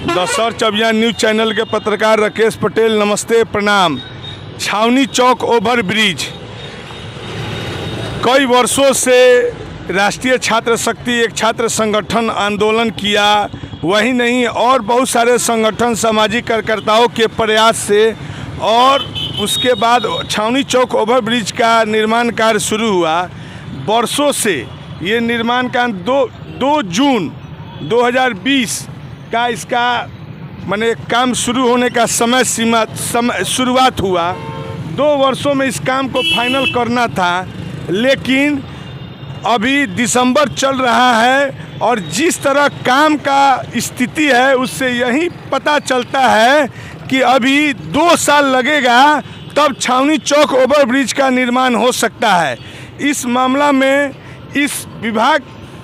The search अभियान news channel के पत्रकार राकेश पटेल, नमस्ते, प्रणाम। छावनी चौक ओवर ब्रिज कई वर्षों से राष्ट्रीय छात्र शक्ति एक छात्र संगठन आंदोलन किया, वही नहीं और बहुत सारे संगठन सामाजिक कार्यकर्ताओं के प्रयास से और उसके बाद छावनी चौक ओवर ब्रिज का निर्माण कार्य शुरू हुआ। वर्षों से ये निर्माण कार्य 2 जून 2020 का इसका माने काम शुरू होने का समय सीमा शुरुआत हुआ। 2 वर्षों में इस काम को फाइनल करना था, लेकिन अभी दिसंबर चल रहा है और जिस तरह काम का स्थिति है उससे यही पता चलता है कि अभी 2 साल लगेगा तब छावनी चौक ओवर ब्रिज का निर्माण हो सकता है। इस मामला में इस विभाग,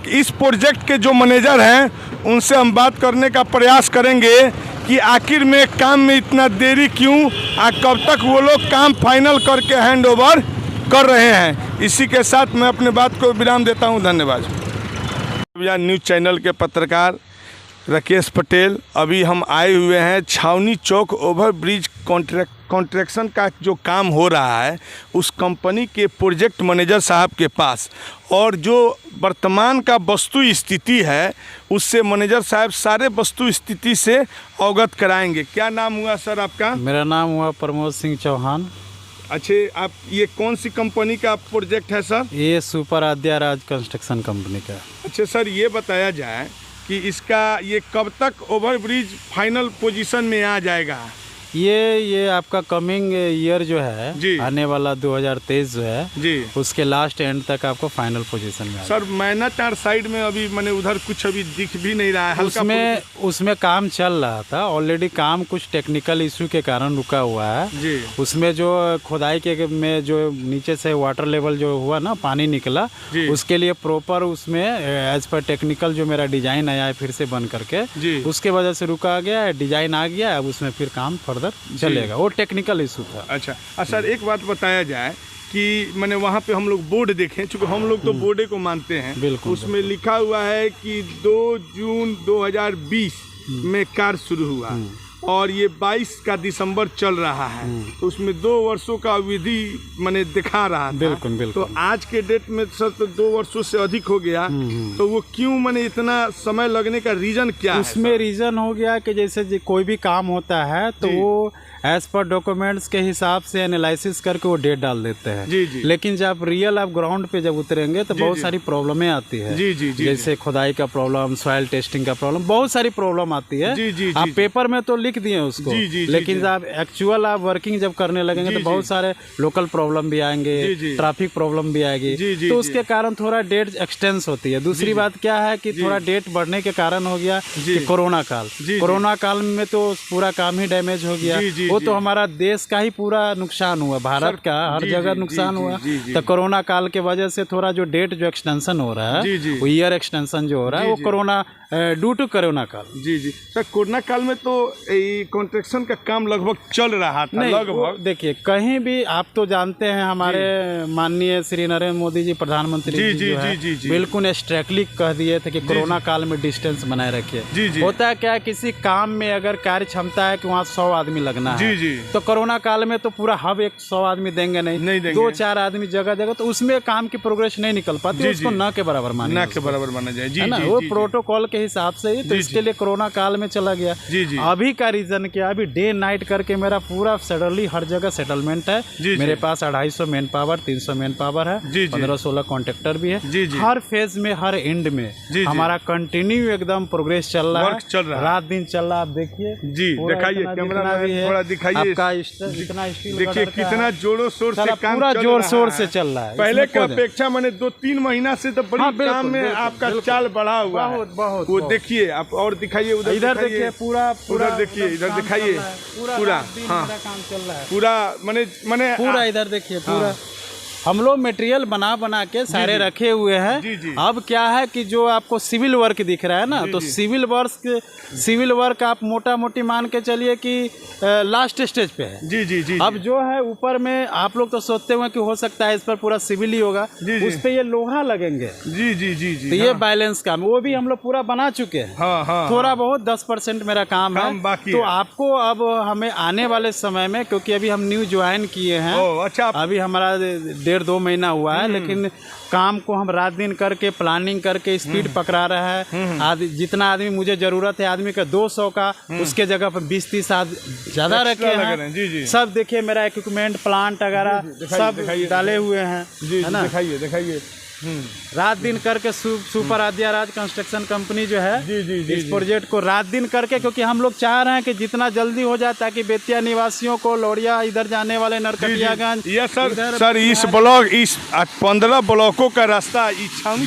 इस प्रोजेक्ट के जो मैनेजर हैं उनसे हम बात करने का प्रयास करेंगे कि आखिर में काम में इतना देरी क्यों और कब तक वो लोग काम फाइनल करके हैंड ओवर कर रहे हैं। इसी के साथ मैं अपने बात को विराम देता हूं। धन्यवाद। न्यूज़ चैनल के पत्रकार राकेश पटेल, अभी हम आए हुए हैं छावनी चौक ओवर ब्रिज कॉन्ट्रैक्शन का जो काम हो रहा है उस कंपनी के प्रोजेक्ट मैनेजर साहब के पास, और जो वर्तमान का वस्तु स्थिति है उससे मैनेजर साहब सारे वस्तु स्थिति से अवगत कराएंगे। क्या नाम हुआ सर आपका? मेरा नाम हुआ प्रमोद सिंह चौहान। अच्छा, आप ये कौन सी कंपनी का प्रोजेक्ट है सर? ये सुपर आद्या राज कंस्ट्रक्शन कंपनी का। अच्छा सर, ये बताया जाए कि इसका ये कब तक ओवर ब्रिज फाइनल पोजीशन में आ जाएगा? ये आपका कमिंग ईयर जो है जी, आने वाला 2023 जो है जी, उसके लास्ट एंड तक आपको फाइनल पोजीशन में सर। मैना चार साइड में अभी मैंने उधर कुछ अभी दिख भी नहीं रहा है। उसमें काम चल रहा था ऑलरेडी। काम कुछ टेक्निकल इशू के कारण रुका हुआ है जी। उसमें जो खुदाई के में जो नीचे से वाटर लेवल जो हुआ ना, पानी निकला, उसके लिए प्रॉपर उसमें एज पर टेक्निकल जो मेरा डिजाइन आया है फिर से बन करके, उसके वजह से रुका गया है। डिजाइन आ गया, अब उसमें फिर काम फर्दर चलेगा। वो टेक्निकल इशू था। अच्छा सर, एक बात बताया जाए कि मैंने वहाँ पे हम लोग बोर्ड देखे, चूँकि हम लोग तो बोर्डे को मानते हैं, बिल्कुल, उसमें लिखा हुआ है कि 2 जून 2020 में कार्य शुरू हुआ और ये 22 का दिसंबर चल रहा है, तो उसमें 2 वर्षों का अवधि मैंने दिखा रहा था। बिल्कुल। तो आज के डेट में सर तो 2 वर्षों से अधिक हो गया, तो वो क्यों मैंने इतना समय लगने का रीजन क्या है? उसमें रीजन हो गया कि जैसे कोई भी काम होता है तो वो एज पर डॉक्यूमेंट्स के हिसाब से एनालिसिस करके वो डेट डाल देते हैं जी। लेकिन जब रियल आप ग्राउंड पे जब उतरेंगे तो बहुत सारी प्रॉब्लमें आती है जी। जैसे खुदाई का प्रॉब्लम, सॉइल टेस्टिंग का प्रॉब्लम, बहुत सारी प्रॉब्लम आती है। आप पेपर में तो लिख दिए उसको, लेकिन जब एक्चुअल आप वर्किंग जब करने लगेंगे तो बहुत सारे लोकल प्रॉब्लम भी आएंगे, ट्रैफिक प्रॉब्लम भी आएगी, तो उसके कारण थोड़ा डेट एक्सटेंस होती है। दूसरी बात क्या है कि थोड़ा डेट बढ़ने के कारण हो गया कि कोरोना काल। कोरोना काल में तो पूरा काम ही डैमेज हो गया। वो तो हमारा देश का ही पूरा नुकसान हुआ, भारत का हर जगह नुकसान हुआ। तो कोरोना काल के वजह से थोड़ा जो डेट जो एक्सटेंशन हो रहा है, वो ईयर एक्सटेंशन जो हो रहा है, वो कोरोना ड्यू टू कोरोना काल। जी सर, कोरोना काल में तो कंस्ट्रक्शन का काम लगभग चल रहा था। लगभग देखिए, कहीं भी आप तो जानते हैं हमारे माननीय श्री नरेंद्र मोदी जी प्रधानमंत्री जी बिल्कुल स्ट्रिक्टली कह दिए थे कि कोरोना काल में डिस्टेंस बनाए रखिए। होता है क्या, किसी काम में अगर कार्य क्षमता है कि वहाँ 100 आदमी लगना है, तो कोरोना काल में तो पूरा हब 100 आदमी देंगे नहीं 2-4 आदमी जगह जगह, तो उसमें काम की प्रोग्रेस नहीं निकल पाती, उसको न के बराबर माना जाए। वो प्रोटोकॉल के हिसाब से ही, तो इसके लिए कोरोना काल में चला गया। अभी का रीजन क्या, अभी डे नाइट करके मेरा पूरा सडनली हर जगह सेटलमेंट है। मेरे पास 250 मैन पावर, 300 मैन पावर है, 15-16 कॉन्ट्रैक्टर भी है। हर फेज में, हर एंड में हमारा कंटिन्यू एकदम प्रोग्रेस चल रहा है, रात दिन चल रहा है। आप देखिए दिखाइए, कैमरा में थोड़ा दिखाइए आपका इतना स्टील, देखिए कितना जोरों शोर से काम पूरा जोर शोर से चल रहा है। पहले की अपेक्षा मैंने 2-3 महीना से तो बड़ी काम में आपका चाल बढ़ा हुआ है। बहुत वो देखिए आप, और दिखाइए उधर, इधर देखिए, पूरा देखिए, इधर दिखाइए, पूरा काम चल रहा है, पूरा मैंने पूरा इधर देखिए, पूरा हम लोग मटेरियल बना बना के सारे रखे हुए हैं। अब क्या है कि जो आपको सिविल वर्क दिख रहा है ना, तो सिविल वर्क आप मोटा मोटी मान के चलिए कि लास्ट स्टेज पे है। जी। अब जो है ऊपर में आप लोग तो सोचते हुए कि हो सकता है इस पर पूरा सिविल ही होगा, उस पे ये लोहा लगेंगे। जी। तो ये बैलेंस काम वो भी हम लोग पूरा बना चुके हैं। थोड़ा बहुत 10% मेरा काम है बाकी। तो आपको अब हमें आने वाले समय में, क्योंकि अभी हम न्यू ज्वाइन किए हैं, अच्छा, अभी हमारा 1.5-2 महीना हुआ है, लेकिन काम को हम रात दिन करके प्लानिंग करके स्पीड पकड़ा रहा है। जितना आदमी मुझे जरूरत है आदमी का 200 का, उसके जगह पर 20-30 ज्यादा रखे हैं। सब देखिए मेरा इक्विपमेंट प्लांट वगैरह सब डाले हुए हैं, है ना। दिखाइए रात दिन करके सुपर आद्याराज कंस्ट्रक्शन कंपनी जो है इस प्रोजेक्ट को रात दिन करके, क्योंकि हम लोग चाह रहे हैं कि जितना जल्दी हो जाए ताकि बेतिया निवासियों को, लौड़िया इधर जाने वाले नरकटियागंज, सर इस ब्लॉक, इस 15 ब्लॉकों का रास्ता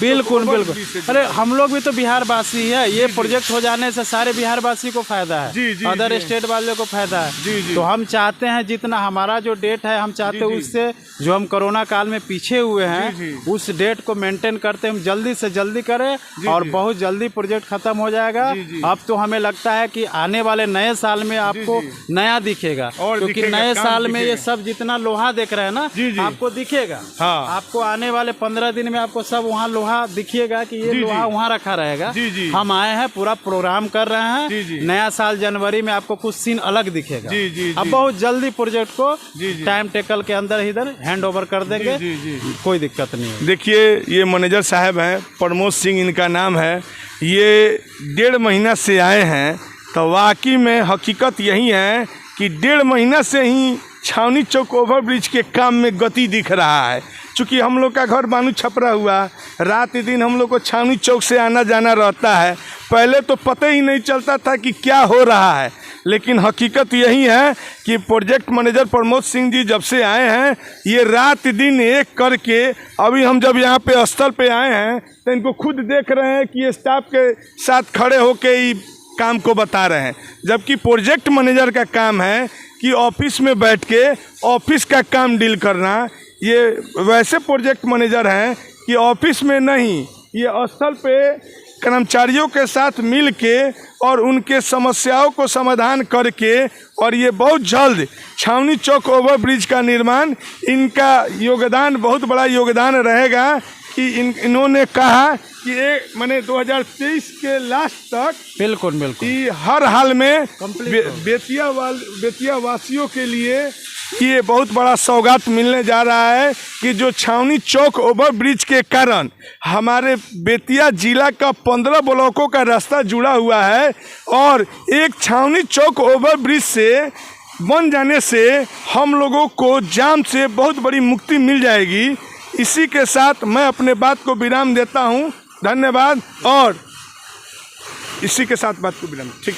बिल्कुल। अरे हम लोग भी तो बिहार वासी है, ये प्रोजेक्ट हो जाने से सारे बिहार वासी को फायदा है, अदर स्टेट वाले को फायदा है। तो हम चाहते हैं जितना हमारा जो डेट है, हम चाहते हैं उससे जो हम कोरोना काल में पीछे हुए हैं उस डेट को मेंटेन करते हम जल्दी से जल्दी करें और बहुत जल्दी प्रोजेक्ट खत्म हो जाएगा। अब तो हमें लगता है कि आने वाले नए साल में आपको नया दिखेगा, क्योंकि नए साल में ये सब जितना लोहा देख रहे हैं ना आपको दिखेगा। आपको आने वाले 15 दिन में आपको सब वहाँ लोहा दिखिएगा कि ये लोहा वहाँ रखा रहेगा। हम आए हैं, पूरा प्रोग्राम कर रहे हैं, नया साल जनवरी में आपको कुछ सीन अलग दिखेगा। अब बहुत जल्दी प्रोजेक्ट को टाइम टेकल के अंदर इधर हैंड ओवर कर देंगे, कोई दिक्कत नहीं है। देखिए ये मैनेजर साहब हैं, प्रमोद सिंह इनका नाम है। ये 1.5 महीना से आए हैं, तो वाकई में हकीकत यही है कि 1.5 महीना से ही छावनी चौक ओवरब्रिज के काम में गति दिख रहा है। चूँकि हम लोग का घर बानू छपरा हुआ, रात दिन हम लोग को छावनी चौक से आना जाना रहता है। पहले तो पता ही नहीं चलता था कि क्या हो रहा है, लेकिन हकीकत यही है कि प्रोजेक्ट मैनेजर प्रमोद सिंह जी जब से आए हैं, ये रात दिन एक करके, अभी हम जब यहाँ पे स्थल पे आए हैं तो इनको खुद देख रहे हैं कि ये स्टाफ के साथ खड़े होके ही काम को बता रहे हैं। जबकि प्रोजेक्ट मैनेजर का काम है कि ऑफिस में बैठ के ऑफिस का काम डील करना। ये वैसे प्रोजेक्ट मैनेजर हैं कि ऑफिस में नहीं, ये स्थल पे कर्मचारियों के साथ मिल के और उनके समस्याओं को समाधान करके, और ये बहुत जल्द छावनी चौक ओवरब्रिज का निर्माण, इनका योगदान बहुत बड़ा योगदान रहेगा। कि इन्होंने कहा कि मैंने 2023 के लास्ट तक बिल्कुल कि हर हाल में बेतिया वासियों के लिए ये बहुत बड़ा सौगात मिलने जा रहा है कि जो छावनी चौक ओवरब्रिज के कारण हमारे बेतिया जिला का 15 ब्लॉकों का रास्ता जुड़ा हुआ है, और एक छावनी चौक ओवरब्रिज से बन जाने से हम लोगों को जाम से बहुत बड़ी मुक्ति मिल जाएगी। इसी के साथ मैं अपने बात को विराम देता हूं। धन्यवाद। और इसी के साथ बात को विराम, ठीक है।